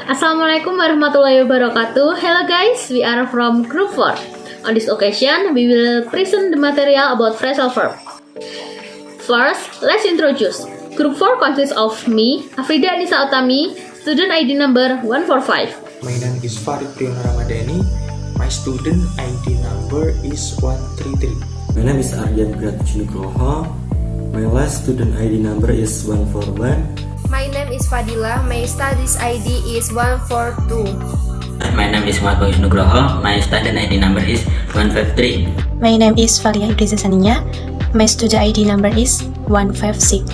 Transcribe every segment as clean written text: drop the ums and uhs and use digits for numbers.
Assalamualaikum warahmatullahi wabarakatuh. Hello guys, we are from Group 4. On this occasion, we will present the material about phrasal verb. First, let's introduce. Group 4 consists of me, Afrida Anissa Utami, student ID number 145. My name is Farid Priyono Ramadhani. My student ID number is 133. My name is Aryan Nugroho. My last student ID number is 141. My name is Fadila. My studies ID is 142. My name is Muhammad Nugroho. My student ID number is 153. My name is Valia Idrisa Saninya. My student ID number is 156.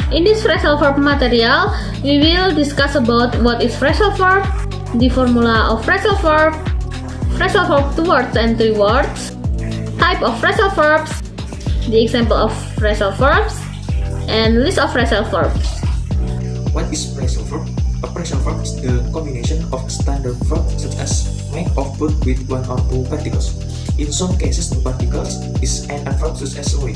In this phrasal verb material, we will discuss about what is phrasal verb, the formula of phrasal verb 2 words and 3 words, type of phrasal verbs, the example of phrasal verbs, and list of phrasal verbs. What is phrasal verb? A phrasal verb is the combination of standard verb such as make or put with one or two particles. In some cases, the particles is an adverb such as away.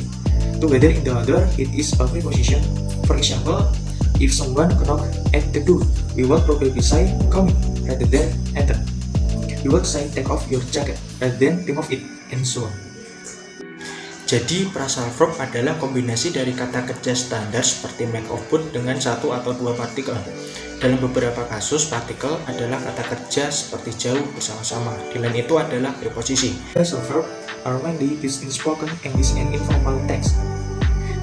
Together in the other, it is a preposition. For example, if someone knock at the door, we will probably say come in rather than enter. We will say take off your jacket rather than remove it, and so on. Jadi, phrasal verb adalah kombinasi dari kata kerja standar seperti make or put dengan satu atau dua partikel. Dalam beberapa kasus, partikel adalah kata kerja seperti jauh, bersama-sama. Di lain itu adalah preposisi. Phrasal verb are mainly used in spoken English and informal text.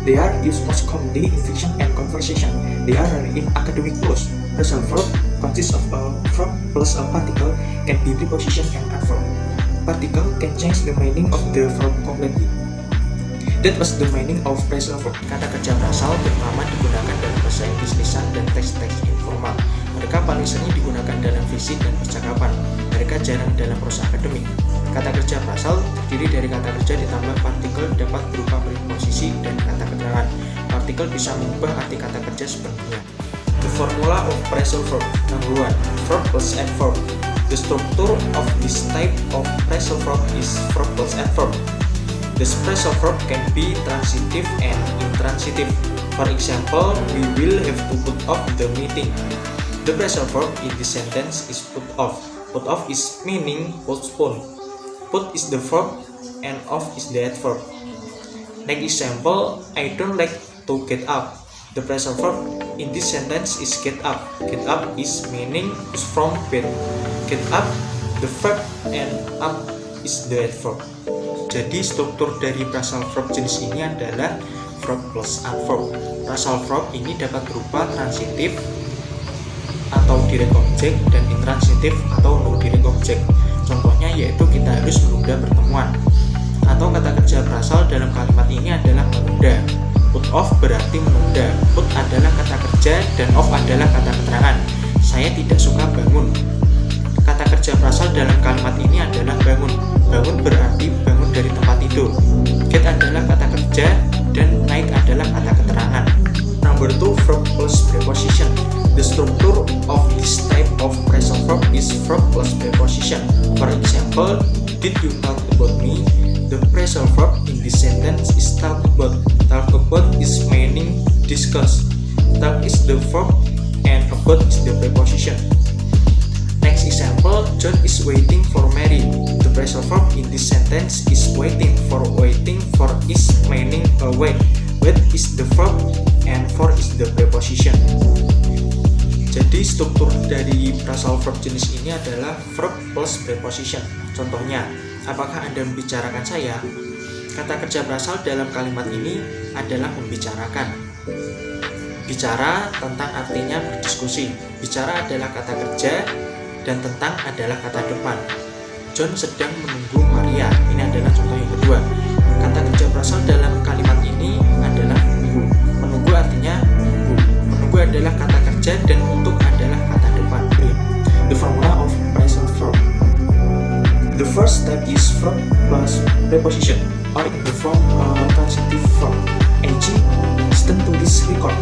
They are used most commonly in fiction and conversation. They are rare in academic prose. Phrasal verb consists of a verb plus a particle, can be preposition and adverb. Particle can change the meaning of the verb completely. That was the meaning of phrasal verb. Kata kerja phrasal terutama digunakan dalam bahasa Inggris lisan dan teks-teks informal. Mereka paling sering digunakan dalam fisik dan percakapan. Mereka jarang dalam prosa akademik. Kata kerja phrasal terdiri dari kata kerja ditambah partikel dapat berupa preposisi dan kata keterangan. Partikel bisa mengubah arti kata kerja sepenuhnya. The formula of phrasal verb. Number 1. Verb plus adverb. The structure of this type of phrasal verb is verb plus adverb. The phrasal verb can be transitive and intransitive. For example, we will have to put off the meeting. The phrasal verb in this sentence is put off. Put off is meaning postpone. Put is the verb and off is the adverb. Next example, I don't like to get up. The phrasal verb in this sentence is get up. Get up is meaning from bed. Get up, the verb, and up is the adverb. Jadi struktur dari phrasal verb jenis ini adalah verb plus adverb. Phrasal verb ini dapat berupa transitif atau direct object dan intransitif atau no direct object. Contohnya yaitu kita harus menunda pertemuan. Atau kata kerja phrasal dalam kalimat ini adalah menunda. Put off berarti menunda. Put adalah kata kerja dan off adalah kata keterangan. Saya tidak suka bangun. Kata kerja phrasal dalam kalimat ini adalah bangun. Bangun berarti bangun dari tempat tidur. Get adalah kata kerja dan night adalah kata keterangan. Number 2, verb plus preposition. The structure of this type of phrasal verb is verb plus preposition. For example, did you talk about me? The phrasal verb in this sentence is talk about. Talk about is meaning discuss. Talk is the verb and about is the preposition. Next example, John is waiting for Mary. The phrasal verb in this sentence is waiting for. Waiting for is meaning await. Wait is the verb and for is the preposition. Jadi struktur dari phrasal verb jenis ini adalah verb plus preposition. Contohnya, apakah Anda membicarakan saya? Kata kerja phrasal dalam kalimat ini adalah membicarakan. Bicara tentang artinya berdiskusi. Bicara adalah kata kerja dan tentang adalah kata depan. John sedang menunggu Maria. Ini adalah contoh yang kedua. Kata kerja phrasal dalam kalimat ini adalah menunggu. Menunggu artinya menunggu. Menunggu adalah kata kerja dan untuk adalah kata depan. The formula of phrasal verb. The first step is verb plus preposition, or in the form transitive verb. E.g., listen to this record.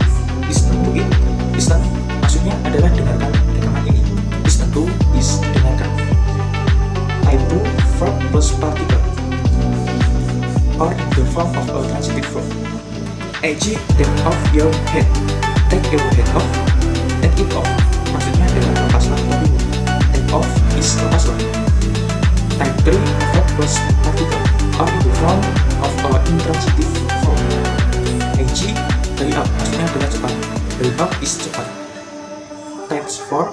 Listen to it. Listen maksudnya adalah dengarkan rekaman ini. Listen to is dengarkan. Type 2, verb plus particle, or in the form of a transitive verb. E.g., take off your head. Take your head off. Take it off maksudnya adalah lepas types for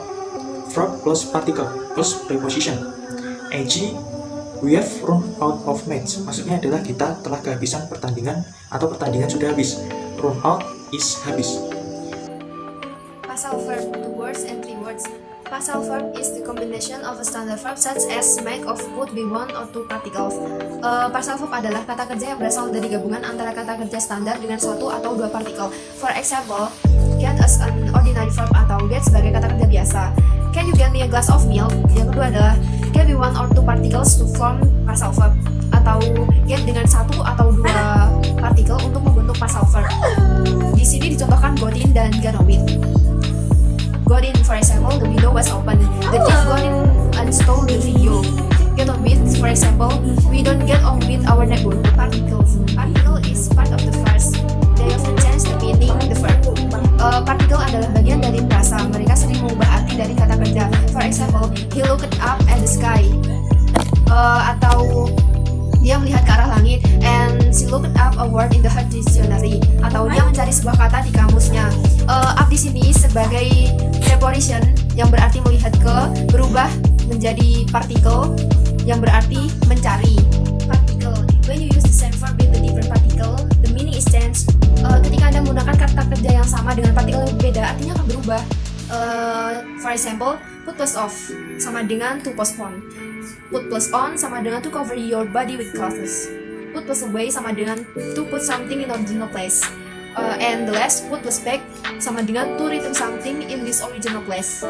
verb plus particle plus preposition. E.g. we have run out of match. Maksudnya adalah kita telah kehabisan pertandingan atau pertandingan sudah habis. Run out is habis. Pasal verb 2 words and 3 words. Pasal verb is the combination of a standard verb such as make of could be one or two particles. Pasal verb adalah kata kerja yang berasal dari gabungan antara kata kerja standar dengan satu atau dua partikel. For example, get as an ordinary verb atau get sebagai kata kerja biasa. Can you get me a glass of milk? Yang kedua adalah get be one or two particles to form pasal verb, atau get dengan satu atau dua partikel untuk membentuk pasal verb. Di sini dicontohkan got in dan gonna win. Got in, for example, the window was open. The thief got in and stole the video. Get on with, for example, we don't get on with our neighbor. Particles. Particle is part of the phrase. They often change the meaning the verb. Particle adalah bagian dari frasa. Mereka sering mengubah arti dari kata kerja. For example, he looked up at the sky. Atau dia melihat ke arah langit, and she looked up a word in the her dictionary. Atau dia mencari sebuah kata di kamusnya. Up di sini sebagai preposition yang berarti melihat ke, berubah menjadi particle yang berarti mencari. Particle. When you use the same verb with the different particle, the meaning is changed. Ketika Anda menggunakan kata kerja yang sama dengan partikel yang berbeda, artinya akan berubah. For example, put plus off sama dengan to postpone. Put plus on sama dengan to cover your body with clothes. Put plus away sama dengan to put something in original place. And the last, put plus back sama dengan to return something in this original place.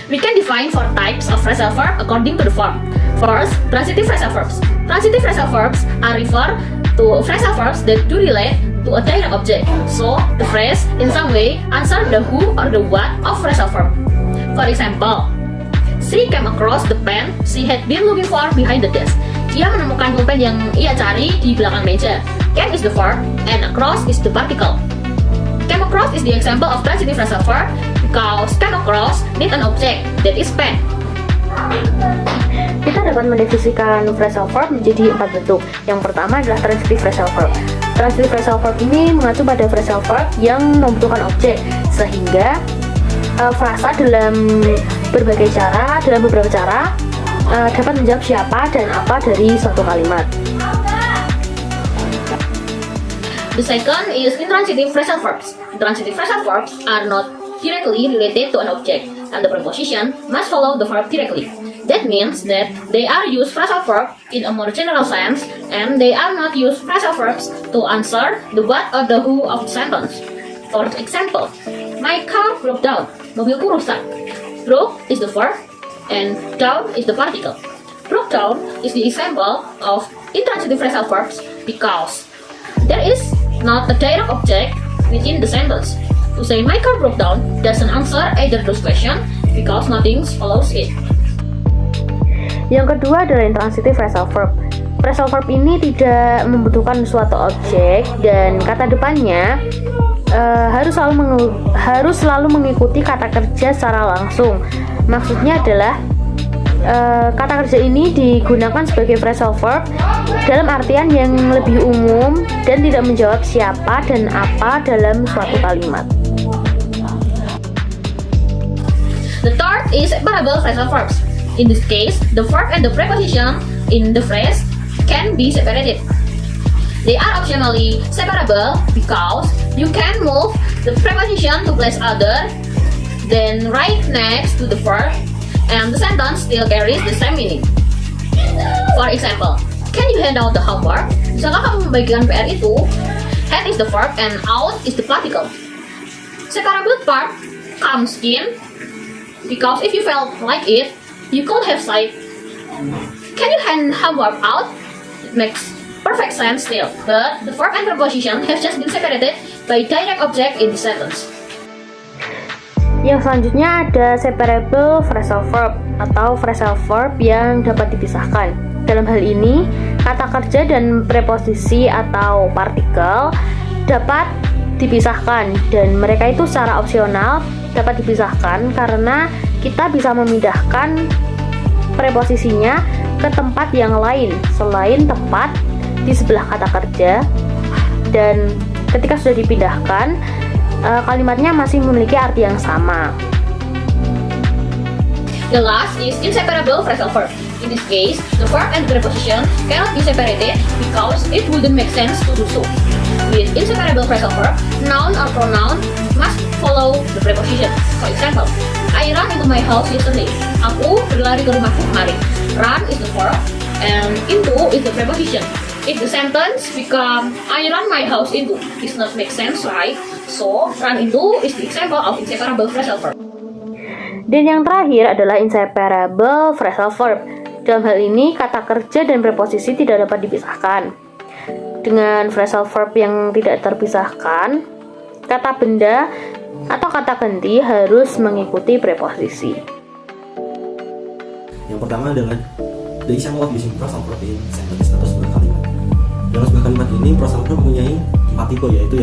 We can define four types of phrasal verb according to the form. First, transitive phrasal verbs. Transitive phrasal verbs are referred to phrasal verbs that do relate to a direct object. So, the phrase in some way answer the who or the what of phrasal verb. For example, she came across the pen she had been looking for behind the desk. Ia menemukan pulpen yang ia cari di belakang meja. Came is the verb and across is the particle. Came across is the example of transitive phrasal verb because came across need an object that is pen. Kita dapat mendefinisikan phrasal verb menjadi 4 bentuk. Yang pertama adalah transitive phrasal verb. Transitive phrasal verb ini mengacu pada phrasal verb yang membutuhkan objek, sehingga frasa dalam beberapa cara dapat menjawab siapa dan apa dari suatu kalimat. The second is intransitive phrasal verbs. Intransitive phrasal verbs are not directly related to an object, and the preposition must follow the verb directly. That means that they are used phrasal verb in a more general sense, and they are not used phrasal verbs to answer the what or the who of the sentence. For example, my car broke down. Mobilku rusak. Broke is the verb, and down is the particle. Broke down is the example of intransitive phrasal verbs because there is not a direct object within the sentence. To say my car broke down doesn't answer either those questions because nothing follows it. Yang kedua adalah intransitive phrasal verb. Phrasal verb ini tidak membutuhkan suatu objek dan kata depannya harus selalu mengikuti kata kerja secara langsung. Maksudnya adalah kata kerja ini digunakan sebagai phrasal verb dalam artian yang lebih umum dan tidak menjawab siapa dan apa dalam suatu kalimat. The third is separable phrasal verbs. In this case, the verb and the preposition in the phrase can be separated. They are optionally separable because you can move the preposition to place other, then right next to the verb, and the sentence still carries the same meaning. For example, can you hand out the homework? Bisakah kamu membagikan PR itu? Hand is the verb and out is the particle. Separable part comes in because if you felt like it, you could have said, can you hand homework out? It makes perfect sense still, but the verb and preposition have just been separated by direct object in the sentence. Yang selanjutnya ada separable phrasal verb atau phrasal verb yang dapat dipisahkan. Dalam hal ini, kata kerja dan preposisi atau partikel dapat dipisahkan dan mereka itu secara opsional dapat dipisahkan karena kita bisa memindahkan preposisinya ke tempat yang lain selain tempat di sebelah kata kerja, dan ketika sudah dipindahkan kalimatnya masih memiliki arti yang sama. The last is inseparable phrasal verb. In this case, the verb and the preposition cannot be separated because it wouldn't make sense to do so. With inseparable phrasal verb, noun or pronoun must follow the preposition. For example, I ran into my house yesterday. Aku berlari ke rumahku kemarin. Run is the verb and into is the preposition. If the sentence become I run my house into, does not make sense, right? So, run into is the example of inseparable phrasal verb. Dan yang terakhir adalah inseparable phrasal verb. Dalam hal ini, kata kerja dan preposisi tidak dapat dipisahkan. Dengan phrasal verb yang tidak terpisahkan, kata benda atau kata ganti harus mengikuti preposisi. Yang pertama adalah the example of using phrasal verb in sentence atau sebuah kalimat. Dalam sebuah kalimat ini, phrasal verb mempunyai 4 tipe, yaitu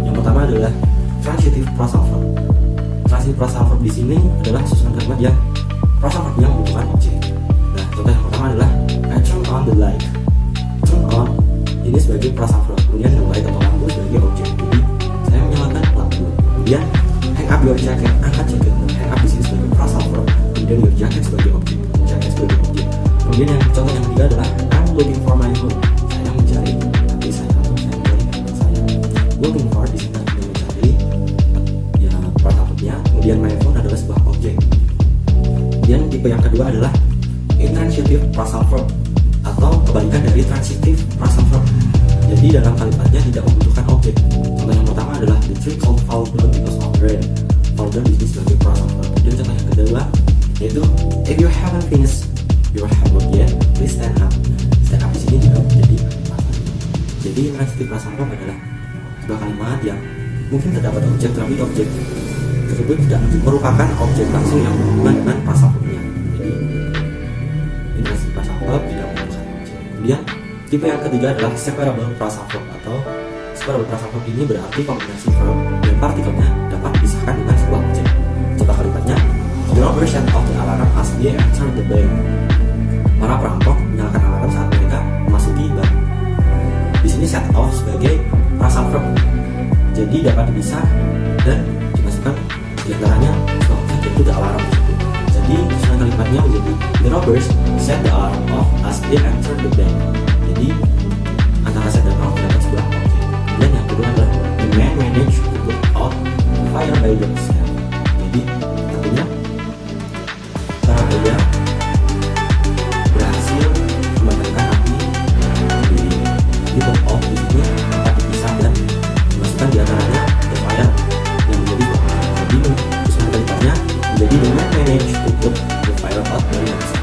yang pertama adalah transitive phrasal verb. Transitive phrasal verb di sini adalah susunan kalimat yang phrasal verb yang membutuhkan objek. Nah, contoh yang pertama adalah I turn on the light. Turn on ini sebagai phrasal verb, kemudian the light atau lampu sebagai objek. Jadi saya menyalakan lampu. Kemudian hang up your jacket, angkat jaket. Hang up di sini sebagai phrasal verb. Kemudian your jacket sebagai objek. Jaket sebagai objek. Kemudian yang contoh yang ketiga adalah I'm looking for my phone. Saya mencari tapi saya mencari handphone saya. Looking for di sini artinya mencari, ya phrasal verbnya. Kemudian my phone adalah sebuah objek. Kemudian tipe yang kedua adalah intransitive phrasal verb atau kebalikan dari transitive phrasal verb. Jadi dalam kalimatnya tidak membutuhkan objek. Contoh yang pertama adalah the tree called powder because of rain. Powder di sini sebagai phrasal verb. Dan contoh yang kedua yaitu if you haven't finished your homework yet, please stand up. Stand up di sini juga menjadi phrasal verb. Jadi transitive phrasal verb adalah sebuah kalimat yang mungkin terdapat objek, tapi objek tersebut tidak merupakan objek langsung yang berhubungan dengan phrasal verbnya. Jadi intransitive phrasal verb tidak membutuhkan objek. Kemudian tipe yang ketiga adalah separable phrasal verb atau separable phrasal verb ini berarti kombinasi verb dan partikelnya dapat dipisahkan dengan sebuah objek. Contoh kalimatnya, the robbers set off the alarm as they enter the bank. Para perampok menyalakan alarm saat mereka memasuki bank. Di sini set off sebagai phrasal verb, jadi dapat dipisah dan dimasukkan di antaranya sebuah objek yaitu the alarm tersebut. Jadi susunan kalimatnya menjadi the robbers set the alarm off as they enter the bank. Jadi antara set dan off dapat sebuah objek. Dan yang kedua adalah the man managed to put out the fire by themselves. Jadi artinya para pria berhasil memadamkan api sendiri. Di put out di sini dapat dipisah dan dimasukkan di antaranya the fire yang menjadi sebuah objek. Jadi susunan kalimatnya menjadi the man managed to put the fire out by themselves.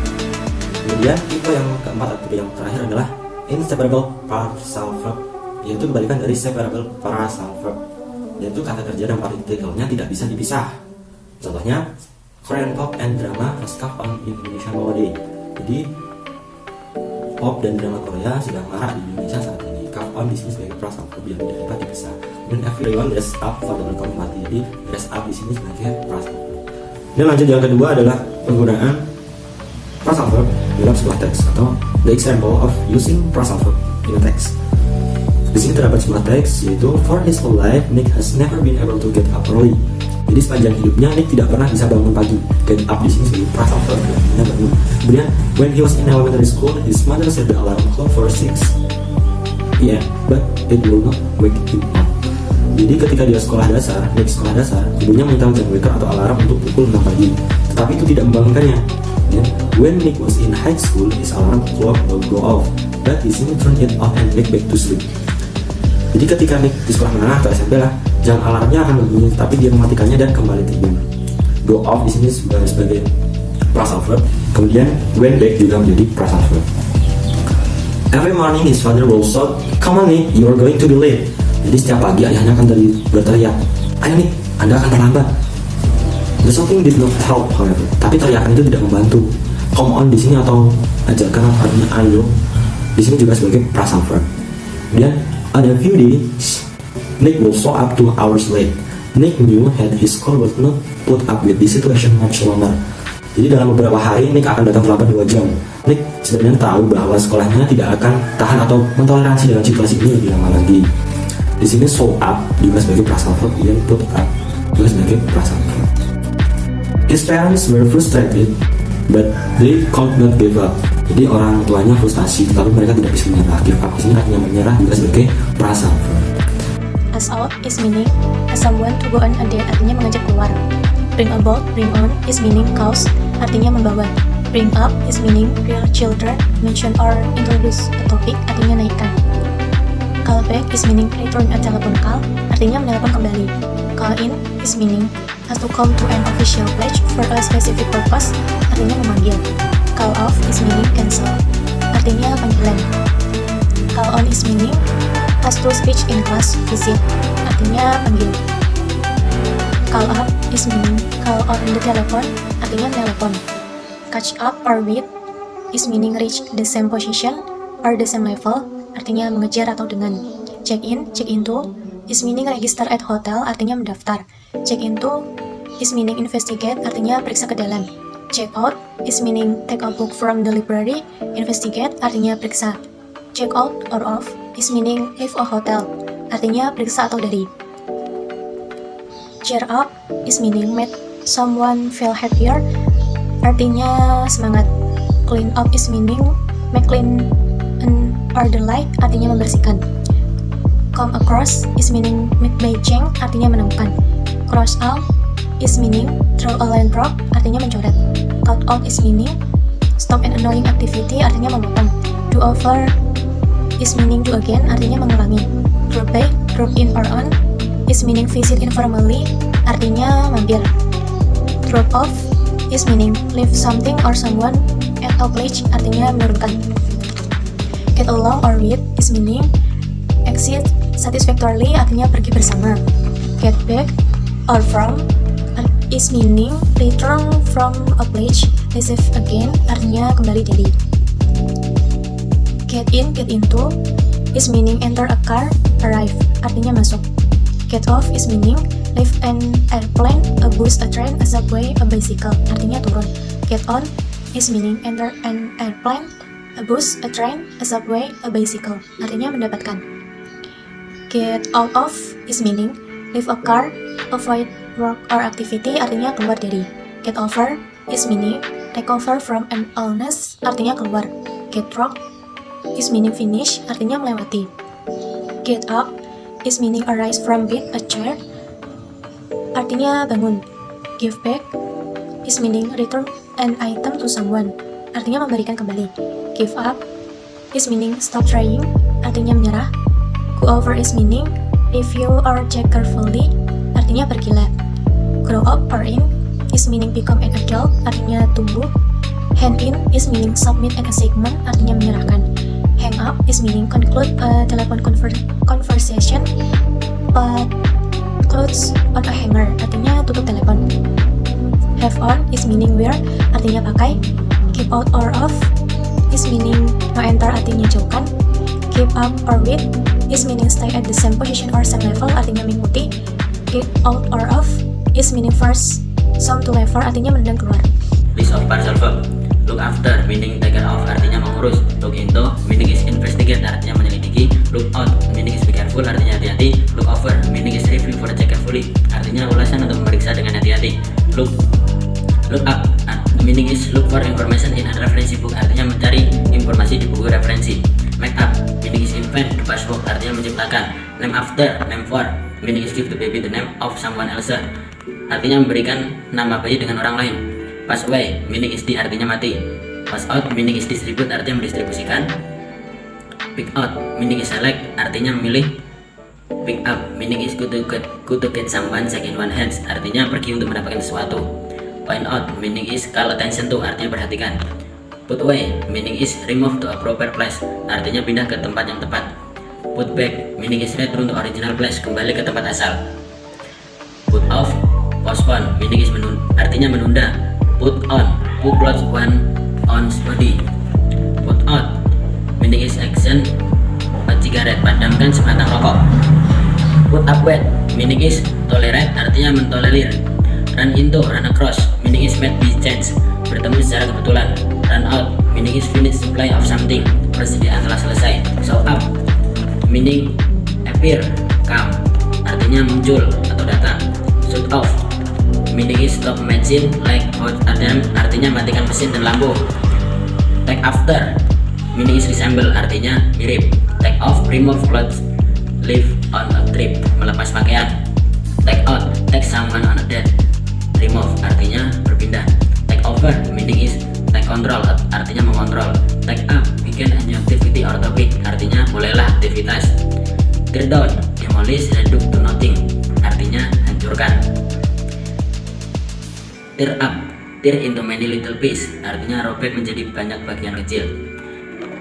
Kemudian tipe yang keempat atau tipe yang terakhir adalah inseparable phrasal verb, yaitu kebalikan dari separable phrasal verb, yaitu kata kerja dan partikelnya tidak bisa dipisah. Contohnya Korean pop and drama has caught on in Indonesia nowadays. Jadi pop dan drama Korea sedang marak di Indonesia saat ini. Caught on di sini sebagai phrasal verb yang tidak dapat dipisah. Dan everyone dress up for the welcome party. Jadi dress up di sini sebagai phrasal verb. Dan lanjut yang kedua adalah penggunaan phrasal verb dalam sebuah teks atau the example of using phrasal verb in a text. Di sini terdapat sebuah teks yaitu for his whole life Nick has never been able to get up early. Jadi sepanjang hidupnya Nick tidak pernah bisa bangun pagi. Get up di sini sebagai phrasal verb artinya bangun. Kemudian when he was in elementary school his mother set the alarm clock for 6 p.m. but it will not wake him up. Jadi ketika dia sekolah dasar, Nick sekolah dasar, ibunya meminta jam waker atau alarm untuk pukul 6 pagi. Tetapi itu tidak membangunkannya. When Nick was in high school, his alarm clock will go off, but he soon turned it off and went back to sleep. Jadi ketika Nick di sekolah menengah atau SMP lah, jam alarmnya akan berbunyi, tapi dia mematikannya dan kembali tidur. Go off di sini sebagai phrasal verb. Kemudian went back juga menjadi phrasal verb. Every morning his father will shout, "Come on Nick, you are going to be late." Jadi setiap pagi ayahnya akan berteriak, "Ayo Nick, Anda akan terlambat." The shouting did not help, however. Tapi teriakan itu tidak membantu. Come on di sini atau ajarkan artinya ayo. Di sini juga sebagai phrasal verb. Kemudian on a few days, Nick will show up 2 hours late. Nick knew that his school would not put up with this situation much longer. Jadi dalam beberapa hari Nick akan datang terlambat 2 jam. Nick sebenarnya tahu bahwa sekolahnya tidak akan tahan atau mentoleransi dengan situasi ini lebih lama lagi. Di Di sini show up juga sebagai phrasal verb, yang put up juga sebagai phrasal verb. His parents were frustrated, but they could not give up. Jadi orang tuanya frustasi, tetapi mereka tidak bisa menyerah. Give up di sini artinya menyerah juga sebagai phrasal verb. Ask out is meaning ask someone to go on a date, artinya mengajak keluar. Bring about, bring on is meaning cause, artinya membawa. Bring up is meaning real children, mention or introduce a topic, artinya naikkan. Call back is meaning return a telephone call, artinya menelpon kembali. Call in is meaning has to come to an official place for a specific purpose, artinya memanggil. Call off is meaning cancel, artinya panggilan. Call on is meaning has to speech in class, visit, artinya panggil. Call up is meaning call on the telephone, artinya telepon. Catch up or with is meaning reach the same position or the same level, artinya mengejar atau dengan. Check in, check into is meaning register at hotel, artinya mendaftar. Check into is meaning investigate, artinya periksa ke dalam. Check out is meaning take a book from the library, investigate artinya periksa. Check out or off is meaning leave a hotel, artinya periksa atau dari. Cheer up is meaning make someone feel happier, artinya semangat. Clean up is meaning make clean and orderly, artinya membersihkan. Come across is meaning meet by chance, artinya menemukan. Cross out is meaning draw a line drop, artinya mencoret. Cut out is meaning stop an annoying activity, artinya memotong. Do over is meaning do again, artinya mengulangi. Drop by, drop in or on is meaning visit informally, artinya mampir. Drop off is meaning leave something or someone at a place, artinya menurunkan. Get along or with is meaning exit satisfactorily, artinya pergi bersama. Get back or from is meaning return from a place, receive again, artinya kembali dari. Get in, get into is meaning enter a car, arrive, artinya masuk. Get off is meaning leave an airplane, a bus, a train, a subway, a bicycle, artinya turun. Get on is meaning enter an airplane, a bus, a train, a subway, a bicycle, artinya mendapatkan. Get out of is meaning leave a car, avoid work or activity, artinya keluar dari. Get over is meaning recover from an illness, artinya keluar. Get drunk is meaning finish, artinya melewati. Get up is meaning arise from bed, a chair, artinya bangun. Give back is meaning return an item to someone, artinya memberikan kembali. Give up is meaning stop trying, artinya menyerah. Go over is meaning review or check carefully, artinya bergila. Grow up or in is meaning become an adult, artinya tumbuh. Hand in is meaning submit an assignment, artinya menyerahkan. Hang up is meaning conclude a telephone conversation, but clothes on a hanger, artinya tutup telepon. Have on is meaning wear, artinya pakai. Keep out or off is meaning no enter, artinya jauhkan. Keep up or with is meaning stay at the same position or same level, artinya mengikuti. Get out or off is meaning first some to lever, artinya menendang keluar. List of partial verb. Look after meaning take care of, artinya mengurus. Look into meaning is investigate, artinya menyelidiki. Look out meaning is be careful, artinya hati-hati. Look over meaning is review for check carefully, artinya ulasan untuk memeriksa dengan hati-hati. Look up meaning is look for information in a reference book, artinya mencari informasi di buku referensi. Make up meaning is invent the past book, artinya menciptakan. Name after, name for meaning is give the baby the name of someone else, artinya memberikan nama bayi dengan orang lain. Pass away meaning is di, artinya mati. Pass out meaning is distribute, artinya mendistribusikan. Pick out meaning is select, artinya memilih. Pick up meaning is go to get someone second one hands, artinya pergi untuk mendapatkan sesuatu. Point out meaning is call attention to, artinya perhatikan. Put away meaning is remove to a proper place, artinya pindah ke tempat yang tepat. Put back meaning is return to original place, kembali ke tempat asal. Put off, postpone meaning is artinya menunda. Put on, put clothes on body. Put out meaning is action a cigarette, padamkan sebatang rokok. Put up with meaning is tolerate, artinya mentolerir. Run into, run across meaning is met by chance, bertemu secara kebetulan. Run out meaning is finish supply of something, persediaan telah selesai. Show up meaning appear, come artinya muncul atau datang. Shut off meaning is stop machine like hot adam, artinya matikan mesin dan lampu. Take after meaning is resemble, artinya mirip. Take off remove clothes, leave on a trip, melepas pakaian. Take out take someone on a date, remove artinya berpindah. Take over meaning is take control, artinya mengontrol. Take up begin a new activity or topic, artinya mulailah aktivitas. Tear down demolish reduce to nothing, artinya hancurkan. Tear up tear into many little pieces, artinya robek menjadi banyak bagian kecil.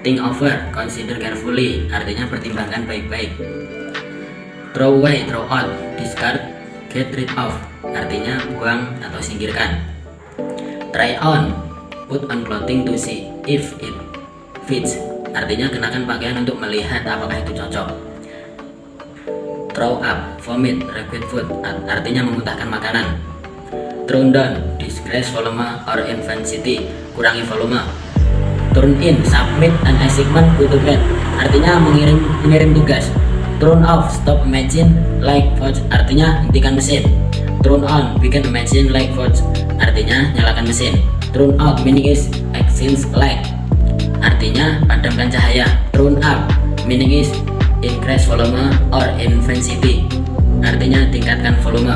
Think over consider carefully, artinya pertimbangkan baik-baik. Throw away throw out discard get rid of, artinya buang atau singkirkan. Try on put on clothing to see if it fits, artinya kenakan pakaian untuk melihat apakah itu cocok. Throw up vomit repeat food, artinya memuntahkan makanan. Turn down decrease volume or intensity, kurangi volume. Turn in submit an assignment to bed, artinya mengirim tugas. Turn off stop machine like watch, artinya hentikan mesin. Turn on begin machine like watch, artinya nyalakan mesin. Turn out meaning is extinct light, artinya padamkan cahaya. Turn up meaning is increase volume or intensity, artinya tingkatkan volume.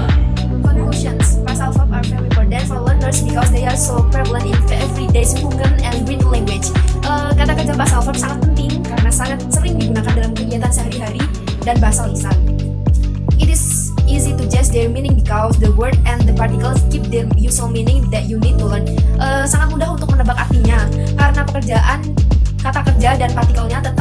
Conclusions. Phrasal verb are very important for learners because they are so prevalent in everyday spoken and written language. Kata kerja phrasal verb sangat penting karena sangat sering digunakan dalam kegiatan sehari-hari dan bahasa lisan. It is easy to judge their meaning because the word and the particles keep their usual meaning that you need to learn. Sangat mudah untuk menebak artinya karena kata kerja dan partikelnya tetap